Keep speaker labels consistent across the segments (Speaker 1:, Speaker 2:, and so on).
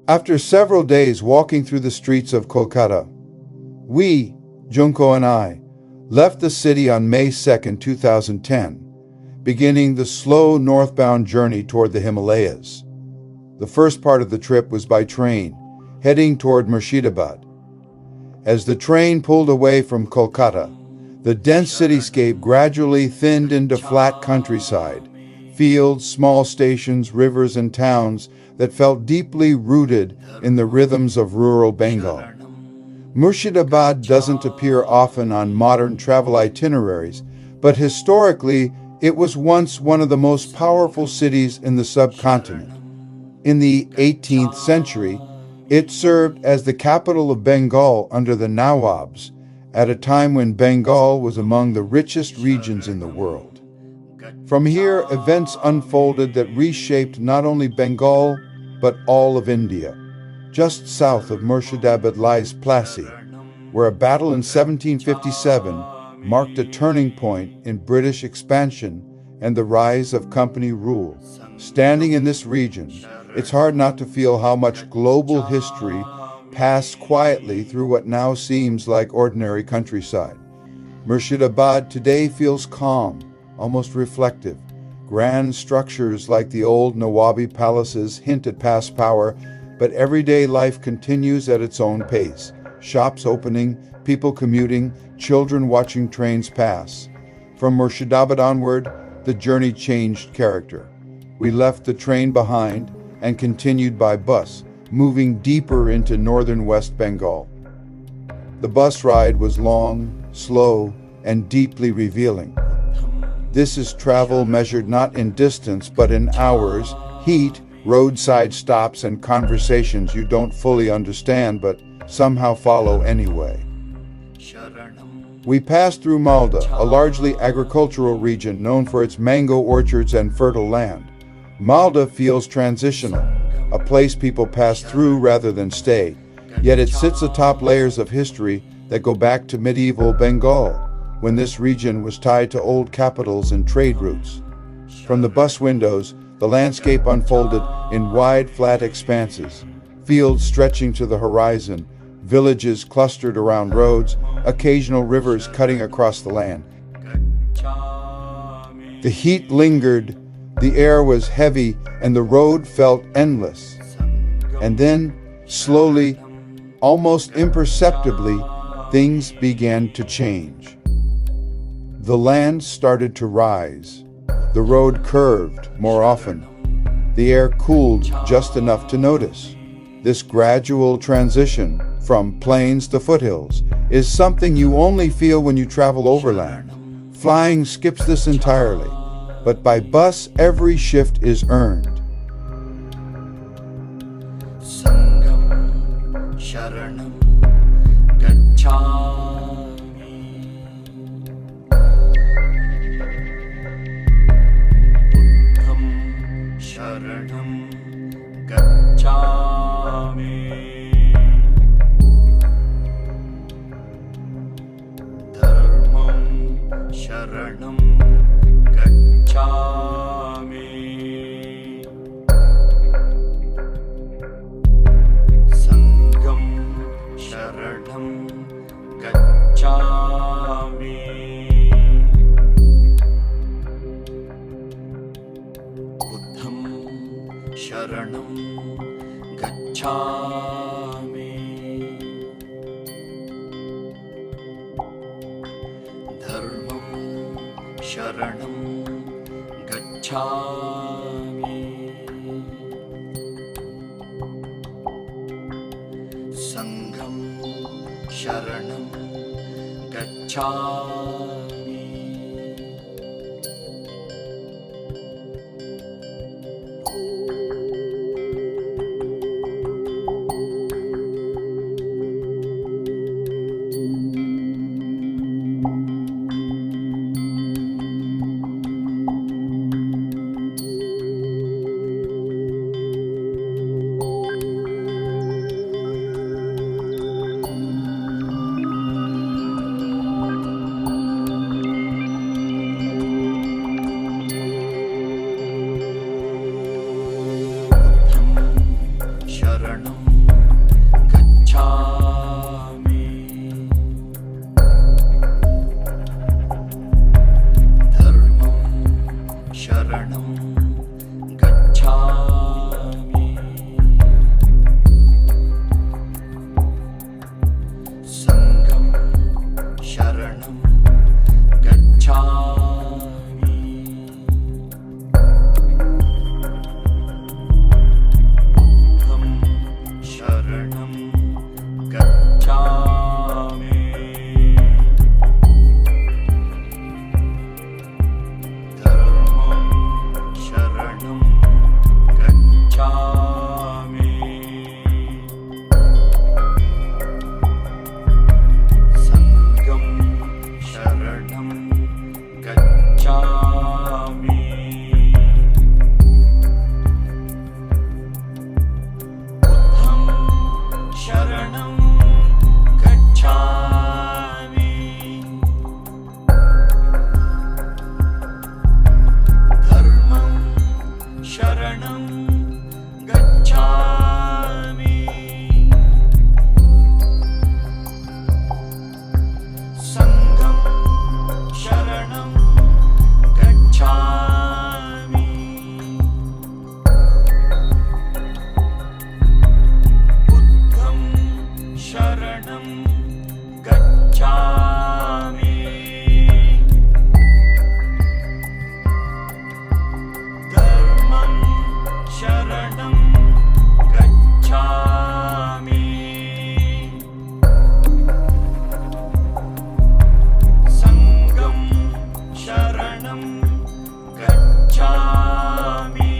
Speaker 1: After several days walking through the streets of Kolkata, we, Junko and I, left the city on May 2, 2010, beginning the slow northbound journey toward the Himalayas. The first part of the trip was by train, heading toward Murshidabad. As the train pulled away from Kolkata, the dense cityscape gradually thinned into flat countryside, fields, small stations, rivers, and towns that felt deeply rooted in the rhythms of rural Bengal. Murshidabad doesn't appear often on modern travel itineraries, but historically it was once one of the most powerful cities in the subcontinent. In the 18th century, it served as the capital of Bengal under the Nawabs, at a time when Bengal was among the richest regions in the world. From here, events unfolded that reshaped not only Bengal, but all of India. Just south of Murshidabad lies Plassey, where a battle in 1757 marked a turning point in British expansion and the rise of company rule. Standing in this region, it's hard not to feel how much global history passed quietly through what now seems like ordinary countryside. Murshidabad today feels calm, almost reflective. Grand structures like the old Nawabi palaces hint at past power, but everyday life continues at its own pace. Shops opening, people commuting, children watching trains pass. From Murshidabad onward, the journey changed character. We left the train behind and continued by bus, moving deeper into northern West Bengal. The bus ride was long, slow, and deeply revealing. This is travel measured not in distance but in hours, heat, roadside stops, and conversations you don't fully understand but somehow follow anyway. We passed through Malda, a largely agricultural region known for its mango orchards and fertile land. Malda feels transitional, a place people pass through rather than stay, yet it sits atop layers of history that go back to medieval Bengal, when this region was tied to old capitals and trade routes. From the bus windows, the landscape unfolded in wide, flat expanses, fields stretching to the horizon, villages clustered around roads, occasional rivers cutting across the land. The heat lingered, the air was heavy, and the road felt endless. And then, slowly, almost imperceptibly, things began to change. The land started to rise. The road curved more often. The air cooled just enough to notice. This gradual transition from plains to foothills is something you only feel when you travel overland. Flying skips this entirely, but by bus every shift is earned.
Speaker 2: Sharanam gacchami Buddham sharanam gacchami Dharmam sharanam gacchami Sharanam gacchami Buddham sharanam gacchami Dharmam sharanam gacchami Sangham sharanam gacchami Sharanam शरणं गच्छामि धर्मं शरणं गच्छामि संघं शरणं गच्छामि बुद्धं शरणं गच्छामि धर्मं शरणं गच्छामि संघं शरणं गच्छामि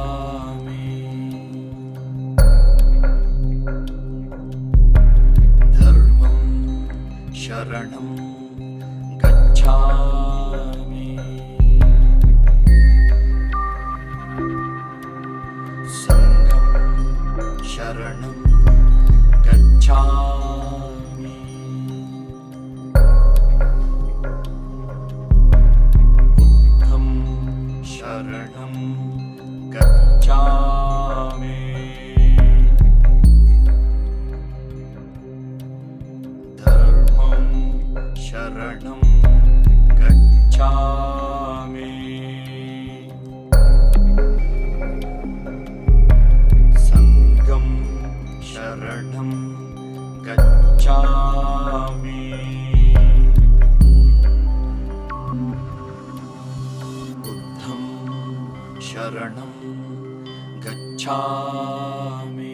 Speaker 2: बुद्धं शरणं गच्छामि धर्मं शरणं गच्छामि संघं शरणं गच्छामि बुद्धं शरणं गच्छामि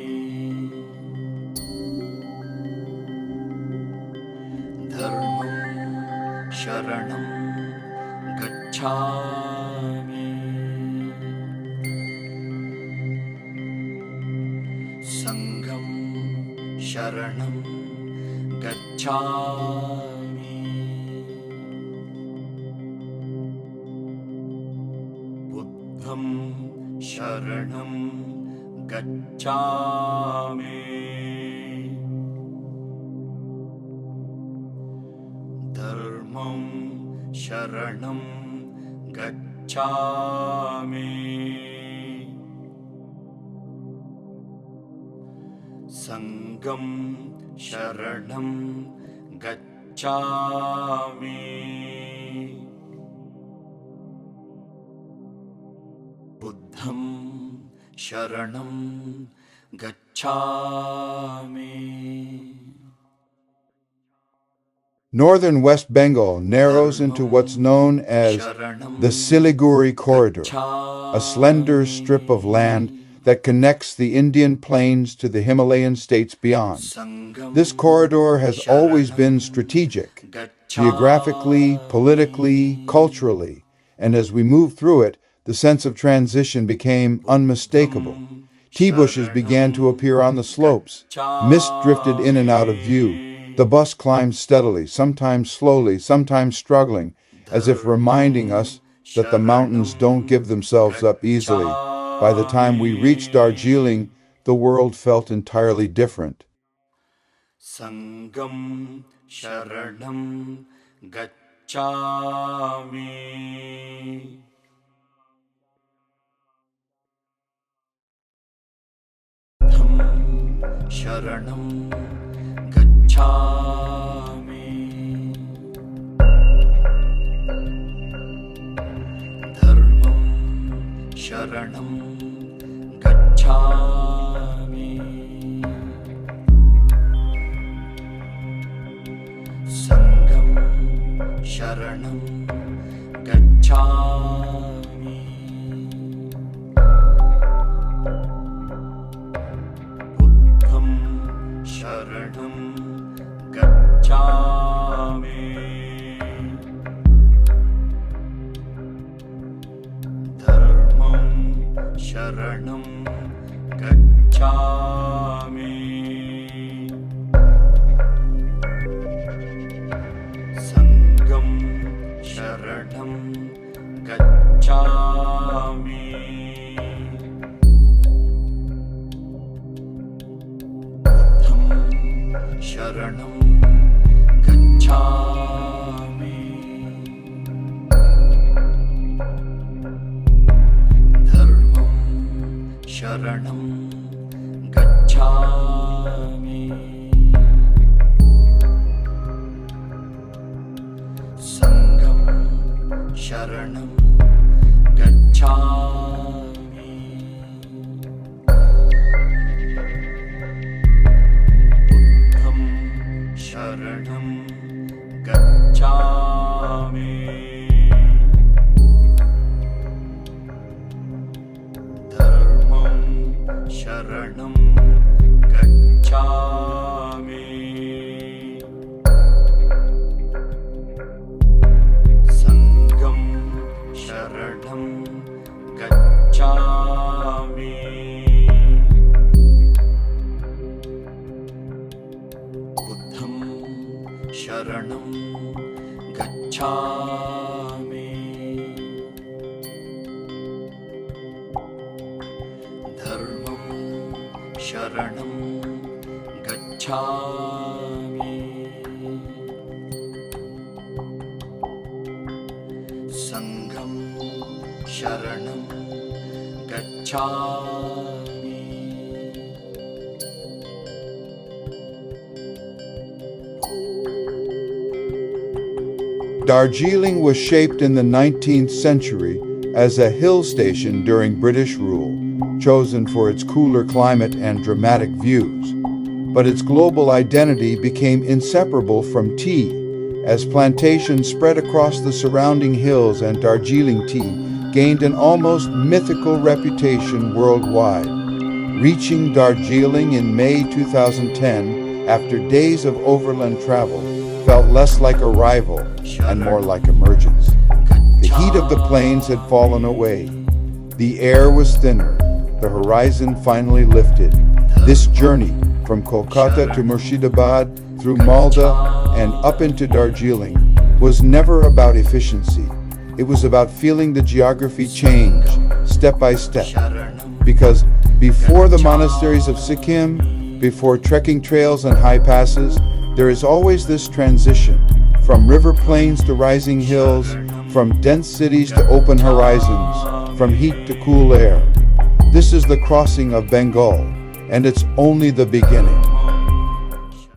Speaker 2: धर्मं शरणं गच्छामि संघं शरणं गच्छामि बुद्धं शरणं गच्छामि धर्मं शरणं गच्छामि संघं शरणं गच्छामि बुद्धं शरणं गच्छामि धर्मं शरणं गच्छामि संघं शरणं गच्छामि बुद्धं शरणं गच्छामि
Speaker 1: Northern West Bengal narrows into what's known as the Siliguri Corridor, a slender strip of land that connects the Indian plains to the Himalayan states beyond. This corridor has always been strategic, geographically, politically, culturally, and as we moved through it, the sense of transition became unmistakable. Tea bushes began to appear on the slopes. Mist drifted in and out of view. The bus climbed steadily, sometimes slowly, sometimes struggling, as if reminding us that the mountains don't give themselves up easily. By the time we reached Darjeeling, the world felt entirely different.
Speaker 2: संघं शरणं गच्छामि बुद्धं शरणं गच्छामि धर्मं शरणं गच्छामि संघं शरणं गच्छामि बुद्धं शरणं गच्छामि धर्मं शरणं गच्छामि संघं शरणं गच्छामि बुद्धं शरणं गच्छामि धर्मं शरणं गच्छामि संघं शरणं गच्छामि बुद्धं शरणं गच्छामि धर्मं शरणं गच्छामि संघं शरणं गच्छामि बुद्धं शरणं गच्छामि धर्मं शरणं गच्छामि संघं शरणं गच्छामि
Speaker 1: Darjeeling was shaped in the 19th century as a hill station during British rule, chosen for its cooler climate and dramatic views. But its global identity became inseparable from tea, as plantations spread across the surrounding hills and Darjeeling tea gained an almost mythical reputation worldwide. Reaching Darjeeling in May 2010, after days of overland travel, felt less like arrival and more like emergence. The heat of the plains had fallen away. The air was thinner. The horizon finally lifted. This journey from Kolkata to Murshidabad, through Malda and up into Darjeeling, was never about efficiency. It was about feeling the geography change, step by step. Because before the monasteries of Sikkim, before trekking trails and high passes, there is always this transition, from river plains to rising hills, from dense cities to open horizons, from heat to cool air. This is the crossing of Bengal, and it's only the beginning.